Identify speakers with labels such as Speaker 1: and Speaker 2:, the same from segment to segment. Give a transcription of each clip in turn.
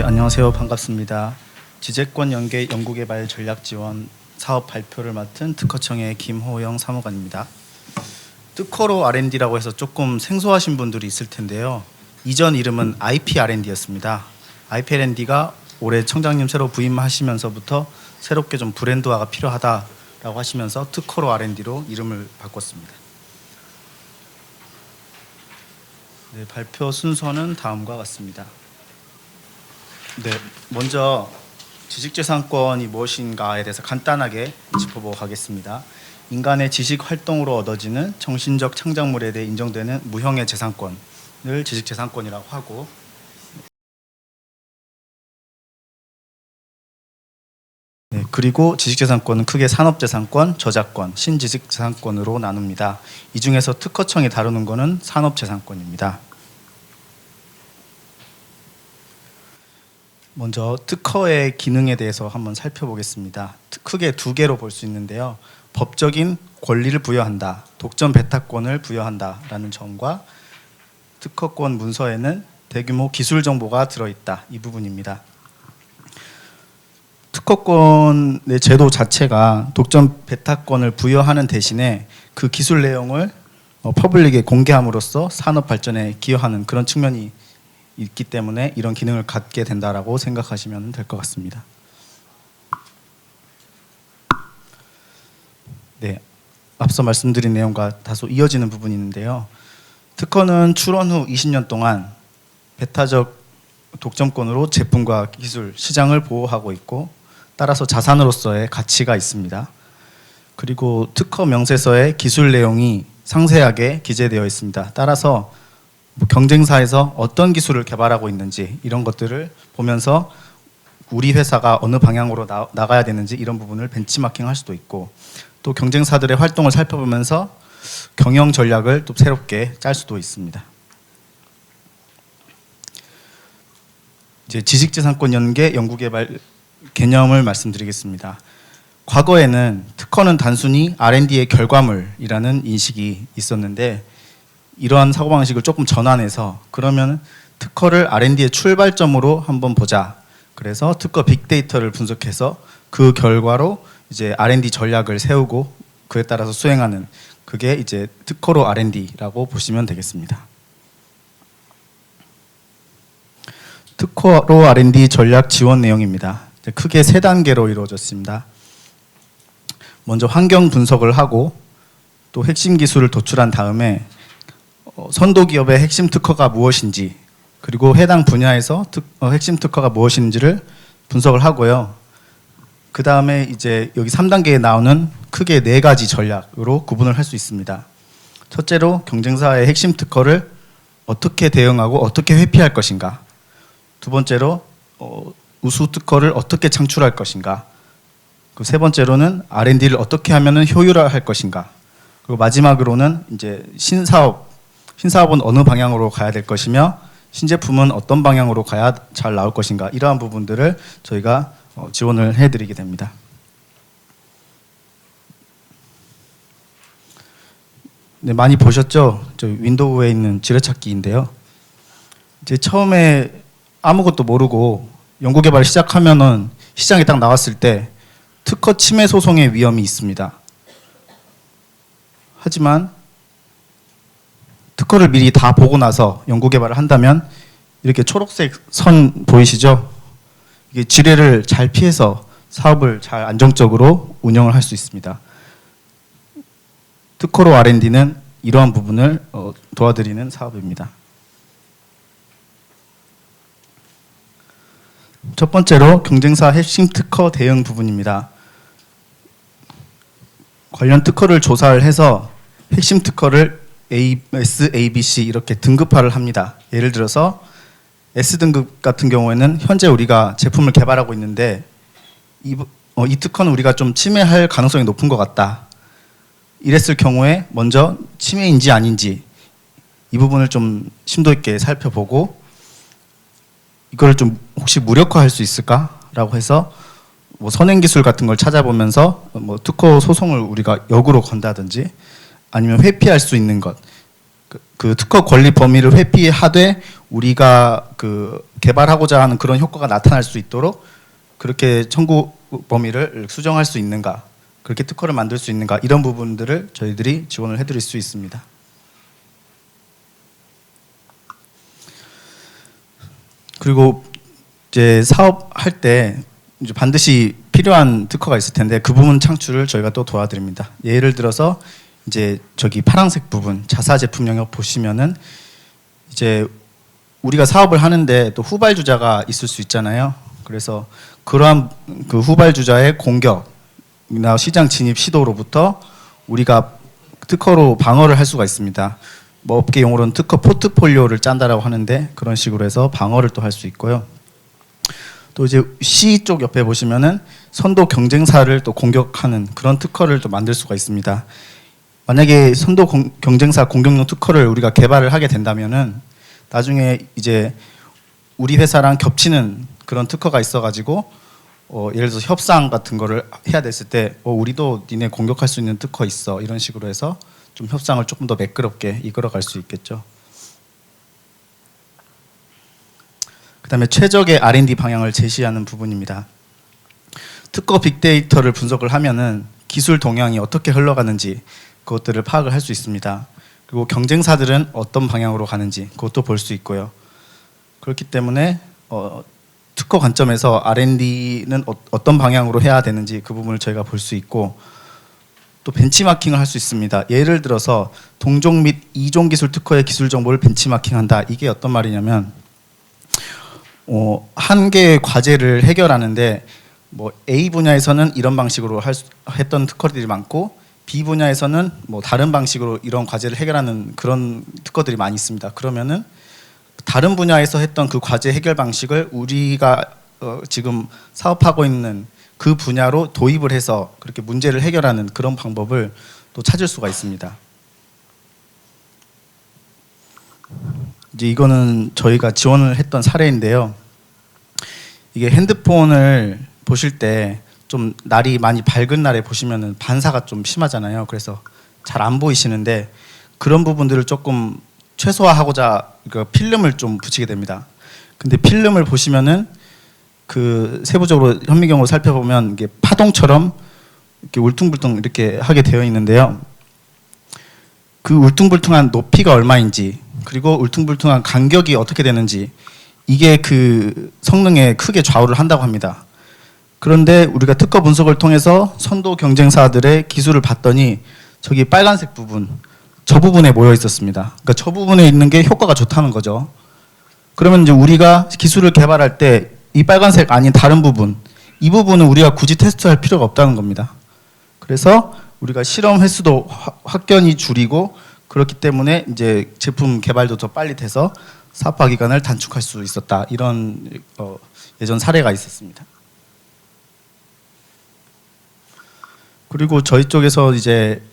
Speaker 1: 안녕하세요. 반갑습니다. 지재권 연계 연구개발 전략 지원 사업 발표를 맡은 특허청의 김호영 사무관입니다. 특허로 R&D라고 해서 조금 생소하신 분들이 있을 텐데요. 이전 이름은 IP R&D였습니다. IP R&D가 올해 청장님 새로 부임하시면서부터 새롭게 좀 브랜드화가 필요하다라고 하시면서 특허로 R&D로 이름을 바꿨습니다. 네, 발표 순서는 다음과 같습니다. 네, 먼저 지식재산권이 무엇인가에 대해서 간단하게 짚어보고 가겠습니다. 인간의 지식 활동으로 얻어지는 정신적 창작물에 대해 인정되는 무형의 재산권을 지식재산권이라고 하고, 네, 그리고 지식재산권은 크게 산업재산권, 저작권, 신지식재산권으로 나눕니다. 이 중에서 특허청이 다루는 것은 산업재산권입니다. 먼저 특허의 기능에 대해서 한번 살펴보겠습니다. 크게 두 개로 볼 수 있는데요. 법적인 권리를 부여한다, 독점 배타권을 부여한다라는 점과 특허권 문서에는 대규모 기술 정보가 들어있다, 이 부분입니다. 특허권의 제도 자체가 독점 배타권을 부여하는 대신에 그 기술 내용을 퍼블릭에 공개함으로써 산업 발전에 기여하는 그런 측면이 있기 때문에 이런 기능을 갖게 된다라고 생각하시면 될 것 같습니다. 네, 앞서 말씀드린 내용과 다소 이어지는 부분이 있는데요. 특허는 출원 후 20년 동안 배타적 독점권으로 제품과 기술, 시장을 보호하고 있고, 따라서 자산으로서의 가치가 있습니다. 그리고 특허 명세서에 기술 내용이 상세하게 기재되어 있습니다. 따라서 경쟁사에서 어떤 기술을 개발하고 있는지 이런 것들을 보면서 우리 회사가 어느 방향으로 나가야 되는지 이런 부분을 벤치마킹할 수도 있고, 또 경쟁사들의 활동을 살펴보면서 경영 전략을 또 새롭게 짤 수도 있습니다. 이제 지식재산권 연계 연구개발 개념을 말씀드리겠습니다. 과거에는 특허는 단순히 R&D의 결과물이라는 인식이 있었는데, 이러한 사고방식을 조금 전환해서 그러면 특허를 R&D의 출발점으로 한번 보자. 그래서 특허 빅데이터를 분석해서 그 결과로 이제 R&D 전략을 세우고 그에 따라서 수행하는, 그게 이제 특허로 R&D라고 보시면 되겠습니다. 특허로 R&D 전략 지원 내용입니다. 크게 세 단계로 이루어졌습니다. 먼저 환경 분석을 하고 또 핵심 기술을 도출한 다음에 선도 기업의 핵심 특허가 무엇인지, 그리고 해당 분야에서 핵심 특허가 무엇인지를 분석을 하고요. 그 다음에 이제 여기 3단계에 나오는 크게 4가지 전략으로 구분을 할 수 있습니다. 첫째로 경쟁사의 핵심 특허를 어떻게 대응하고 어떻게 회피할 것인가. 두 번째로 우수 특허를 어떻게 창출할 것인가. 그 세 번째로는 R&D를 어떻게 하면 효율화할 것인가. 그리고 마지막으로는 이제 신사업은 어느 방향으로 가야 될 것이며 신제품은 어떤 방향으로 가야 잘 나올 것인가, 이러한 부분들을 저희가 지원을 해드리게 됩니다. 네, 많이 보셨죠? 저 윈도우에 있는 지뢰찾기인데요. 이제 처음에 아무것도 모르고 연구개발을 시작하면은 시장에 딱 나왔을 때 특허 침해 소송의 위험이 있습니다. 하지만 특허를 미리 다 보고 나서 연구개발을 한다면 이렇게 초록색 선 보이시죠? 이게 지뢰를 잘 피해서 사업을 잘 안정적으로 운영을 할 수 있습니다. 특허로 R&D는 이러한 부분을 도와드리는 사업입니다. 첫 번째로 경쟁사 핵심 특허 대응 부분입니다. 관련 특허를 조사를 해서 핵심 특허를 S, A, B, C 이렇게 등급화를 합니다. 예를 들어서 S등급 같은 경우에는 현재 우리가 제품을 개발하고 있는데 이 특허는 우리가 좀 침해할 가능성이 높은 것 같다. 이랬을 경우에 먼저 침해인지 아닌지 이 부분을 좀 심도 있게 살펴보고, 이걸 좀 혹시 무력화할 수 있을까라고 해서 선행기술 같은 걸 찾아보면서 특허 소송을 우리가 역으로 건다든지 아니면 회피할 수 있는 것, 그 특허 권리 범위를 회피하되 우리가 그 개발하고자 하는 그런 효과가 나타날 수 있도록 그렇게 청구 범위를 수정할 수 있는가, 그렇게 특허를 만들 수 있는가, 이런 부분들을 저희들이 지원을 해드릴 수 있습니다. 그리고 이제 사업할 때 이제 반드시 필요한 특허가 있을 텐데 그 부분 창출을 저희가 또 도와드립니다. 예를 들어서 이제 저기 파란색 부분 자사 제품 영역 보시면은 이제 우리가 사업을 하는데 또 후발주자가 있을 수 있잖아요. 그래서 그러한 그 후발주자의 공격이나 시장 진입 시도로부터 우리가 특허로 방어를 할 수가 있습니다. 뭐 업계 용어로는 특허 포트폴리오를 짠다라고 하는데 그런 식으로 해서 방어를 또 할 수 있고요. 또 이제 C 쪽 옆에 보시면은 선도 경쟁사를 또 공격하는 그런 특허를 또 만들 수가 있습니다. 만약에 선도 경쟁사 공격용 특허를 우리가 개발을 하게 된다면은 나중에 이제 우리 회사랑 겹치는 그런 특허가 있어가지고 예를 들어서 협상 같은 거를 해야 됐을 때 우리도 니네 공격할 수 있는 특허 있어, 이런 식으로 해서 좀 협상을 조금 더 매끄럽게 이끌어갈 수 있겠죠. 그 다음에 최적의 R&D 방향을 제시하는 부분입니다. 특허 빅데이터를 분석을 하면은 기술 동향이 어떻게 흘러가는지 그것들을 파악을 할 수 있습니다. 그리고 경쟁사들은 어떤 방향으로 가는지 그것도 볼 수 있고요. 그렇기 때문에 특허 관점에서 R&D는 어떤 방향으로 해야 되는지 그 부분을 저희가 볼 수 있고, 또 벤치마킹을 할 수 있습니다. 예를 들어서 동종 및 이종 기술 특허의 기술 정보를 벤치마킹한다. 이게 어떤 말이냐면 한 개의 과제를 해결하는데 뭐 A 분야에서는 이런 방식으로 했던 특허들이 많고 B 분야에서는 뭐 다른 방식으로 이런 과제를 해결하는 그런 특허들이 많이 있습니다. 그러면은 다른 분야에서 했던 그 과제 해결 방식을 우리가 지금 사업하고 있는 그 분야로 도입을 해서 그렇게 문제를 해결하는 그런 방법을 또 찾을 수가 있습니다. 이제 이거는 저희가 지원을 했던 사례인데요. 이게 핸드폰을 보실 때 좀 날이 많이 밝은 날에 보시면은 반사가 좀 심하잖아요. 그래서 잘 안 보이시는데 그런 부분들을 조금 최소화하고자 필름을 좀 붙이게 됩니다. 근데 필름을 보시면은 그 세부적으로 현미경으로 살펴보면 이게 파동처럼 이렇게 울퉁불퉁 이렇게 하게 되어 있는데요. 그 울퉁불퉁한 높이가 얼마인지, 그리고 울퉁불퉁한 간격이 어떻게 되는지, 이게 그 성능에 크게 좌우를 한다고 합니다. 그런데 우리가 특허 분석을 통해서 선도 경쟁사들의 기술을 봤더니 저기 빨간색 부분, 저 부분에 모여 있었습니다. 그러니까 저 부분에 있는 게 효과가 좋다는 거죠. 그러면 이제 우리가 기술을 개발할 때 이 빨간색 아닌 다른 부분, 이 부분은 우리가 굳이 테스트할 필요가 없다는 겁니다. 그래서 우리가 실험 횟수도 확연히 줄이고, 그렇기 때문에 이제 제품 개발도 더 빨리 돼서 사업화 기간을 단축할 수 있었다. 이런 예전 사례가 있었습니다. 그리고 저희 쪽에서 이제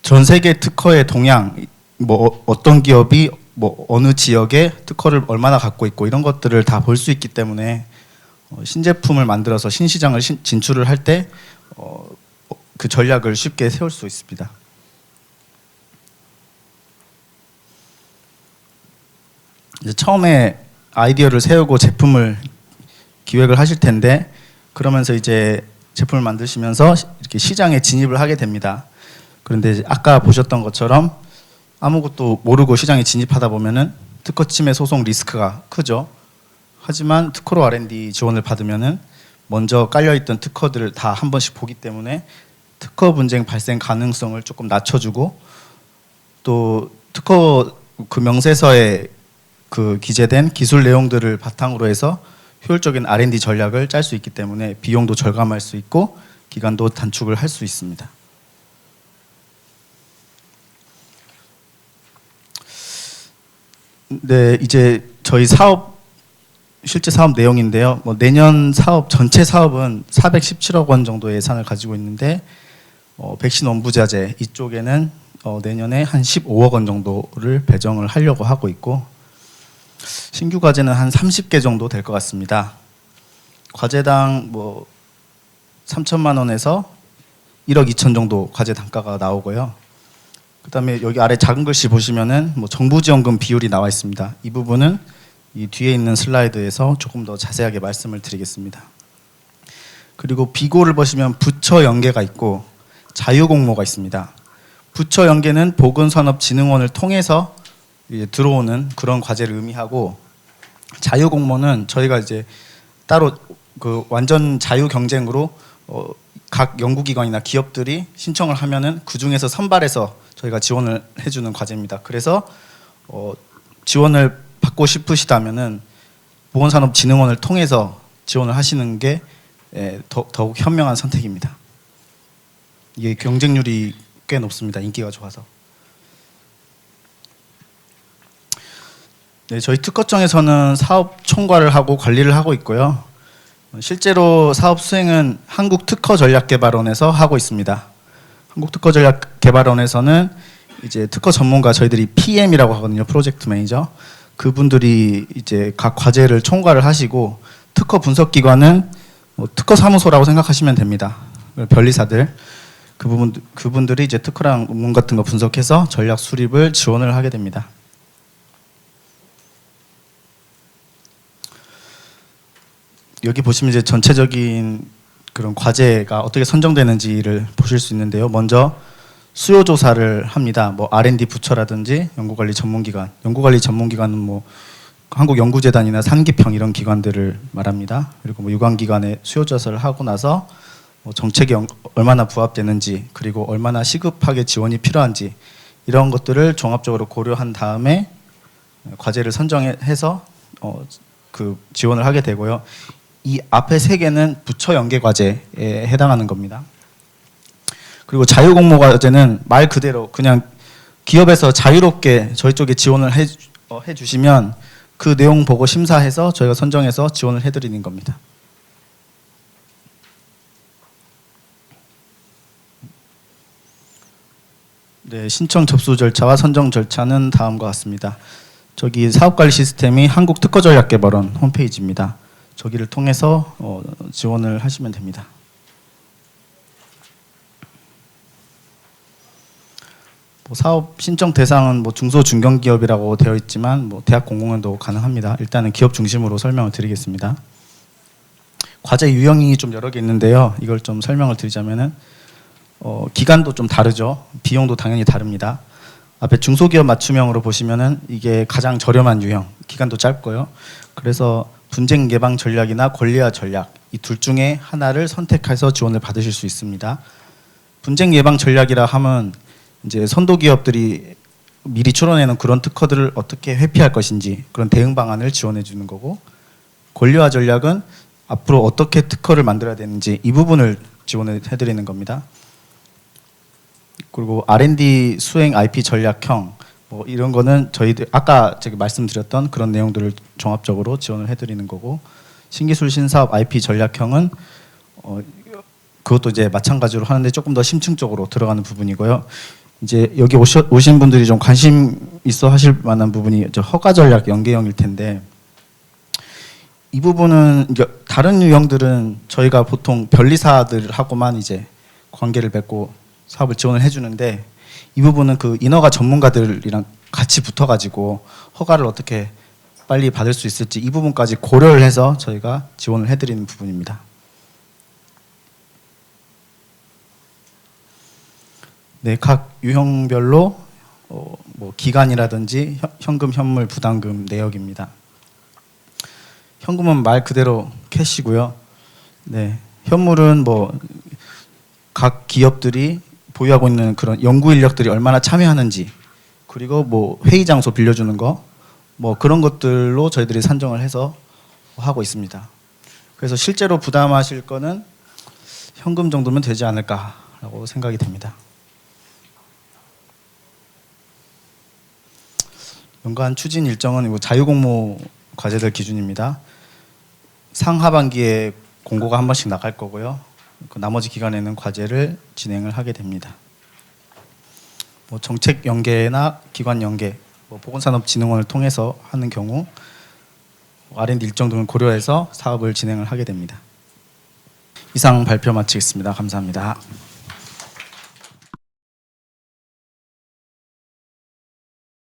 Speaker 1: 전 세계 특허의 동향, 뭐 어떤 기업이 뭐 어느 지역에 특허를 얼마나 갖고 있고 이런 것들을 다 볼 수 있기 때문에 신제품을 만들어서 신시장을 진출을 할 때 그 전략을 쉽게 세울 수 있습니다. 이제 처음에 아이디어를 세우고 제품을 기획을 하실 텐데, 그러면서 이제 제품을 만드시면서 이렇게 시장에 진입을 하게 됩니다. 그런데 아까 보셨던 것처럼 아무것도 모르고 시장에 진입하다 보면은 특허 침해 소송 리스크가 크죠. 하지만 특허로 R&D 지원을 받으면은 먼저 깔려있던 특허들을 다 한 번씩 보기 때문에 특허 분쟁 발생 가능성을 조금 낮춰주고, 또 특허 그 명세서에 그 기재된 기술 내용들을 바탕으로 해서 효율적인 R&D 전략을 짤 수 있기 때문에 비용도 절감할 수 있고 기간도 단축을 할 수 있습니다. 네, 이제 저희 실제 사업 내용인데요. 뭐 내년 사업 전체 사업은 417억 원 정도 예산을 가지고 있는데 백신 원부자재 이쪽에는 내년에 한 15억 원 정도를 배정을 하려고 하고 있고, 신규 과제는 한 30개 정도 될 것 같습니다. 과제당 뭐 3천만 원에서 1억 2천 정도 과제 단가가 나오고요. 그다음에 여기 아래 작은 글씨 보시면은 뭐 정부 지원금 비율이 나와 있습니다. 이 부분은 이 뒤에 있는 슬라이드에서 조금 더 자세하게 말씀을 드리겠습니다. 그리고 비고를 보시면 부처 연계가 있고 자유공모가 있습니다. 부처 연계는 보건산업진흥원을 통해서 이제 들어오는 그런 과제를 의미하고, 자유공모는 저희가 이제 따로 그 완전 자유 경쟁으로 각 연구기관이나 기업들이 신청을 하면은 그 중에서 선발해서 저희가 지원을 해주는 과제입니다. 그래서 지원을 받고 싶으시다면은 보건산업진흥원을 통해서 지원을 하시는 게 더욱 현명한 선택입니다. 이게 경쟁률이 꽤 높습니다. 인기가 좋아서. 네, 저희 특허청에서는 사업 총괄을 하고 관리를 하고 있고요. 실제로 사업 수행은 한국특허전략개발원에서 하고 있습니다. 한국특허전략개발원에서는 이제 특허 전문가, 저희들이 PM이라고 하거든요. 프로젝트 매니저. 그분들이 이제 각 과제를 총괄을 하시고, 특허 분석기관은 특허사무소라고 생각하시면 됩니다. 변리사들. 그분들이 이제 특허랑 논문 같은 거 분석해서 전략 수립을 지원을 하게 됩니다. 여기 보시면 이제 전체적인 그런 과제가 어떻게 선정되는지를 보실 수 있는데요. 먼저 수요 조사를 합니다. 뭐 R&D 부처라든지 연구관리 전문기관, 연구관리 전문기관은 뭐 한국연구재단이나 산기평 이런 기관들을 말합니다. 그리고 뭐 유관기관에 수요 조사를 하고 나서 뭐 정책이 얼마나 부합되는지, 그리고 얼마나 시급하게 지원이 필요한지, 이런 것들을 종합적으로 고려한 다음에 과제를 선정해서 그 지원을 하게 되고요. 이 앞에 세 개는 부처 연계 과제에 해당하는 겁니다. 그리고 자유공모 과제는 말 그대로 그냥 기업에서 자유롭게 저희 쪽에 지원을 해주시면 그 내용 보고 심사해서 저희가 선정해서 지원을 해드리는 겁니다. 네, 신청 접수 절차와 선정 절차는 다음과 같습니다. 저기 사업관리 시스템이 한국특허전략개발원 홈페이지입니다. 저기를 통해서 지원을 하시면 됩니다. 뭐 사업 신청 대상은 뭐 중소 중견기업이라고 되어 있지만 뭐 대학 공공연도 가능합니다. 일단은 기업 중심으로 설명을 드리겠습니다. 과제 유형이 좀 여러 개 있는데요. 이걸 좀 설명을 드리자면은 기간도 좀 다르죠. 비용도 당연히 다릅니다. 앞에 중소기업 맞춤형으로 보시면은 이게 가장 저렴한 유형, 기간도 짧고요. 그래서 분쟁 예방 전략이나 권리화 전략, 이 둘 중에 하나를 선택해서 지원을 받으실 수 있습니다. 분쟁 예방 전략이라 하면 이제 선도 기업들이 미리 추론해놓은 그런 특허들을 어떻게 회피할 것인지 그런 대응 방안을 지원해 주는 거고, 권리화 전략은 앞으로 어떻게 특허를 만들어야 되는지 이 부분을 지원해 드리는 겁니다. 그리고 R&D 수행 IP 전략형, 뭐 이런 거는 저희들 아까 제가 말씀드렸던 그런 내용들을 종합적으로 지원을 해드리는 거고, 신기술 신사업 IP 전략형은 그것도 이제 마찬가지로 하는데 조금 더 심층적으로 들어가는 부분이고요. 이제 여기 오신 분들이 좀 관심 있어 하실 만한 부분이 허가 전략 연계형일 텐데, 이 부분은 이제 다른 유형들은 저희가 보통 변리사들하고만 이제 관계를 맺고 사업을 지원을 해주는데, 이 부분은 그 인허가 전문가들이랑 같이 붙어가지고 허가를 어떻게 빨리 받을 수 있을지 이 부분까지 고려를 해서 저희가 지원을 해드리는 부분입니다. 네, 각 유형별로 뭐 기간이라든지 현금, 현물, 부담금 내역입니다. 현금은 말 그대로 캐시고요. 네, 현물은 뭐 각 기업들이 보유하고 있는 그런 연구 인력들이 얼마나 참여하는지, 그리고 뭐 회의 장소 빌려주는 거, 뭐 그런 것들로 저희들이 산정을 해서 하고 있습니다. 그래서 실제로 부담하실 거는 현금 정도면 되지 않을까라고 생각이 됩니다. 연간 추진 일정은 자유공모 과제들 기준입니다. 상하반기에 공고가 한 번씩 나갈 거고요. 그 나머지 기간에는 과제를 진행을 하게 됩니다. 뭐 정책 연계나 기관 연계, 뭐 보건산업진흥원을 통해서 하는 경우 R&D 일정 등을 고려해서 사업을 진행을 하게 됩니다. 이상 발표 마치겠습니다. 감사합니다.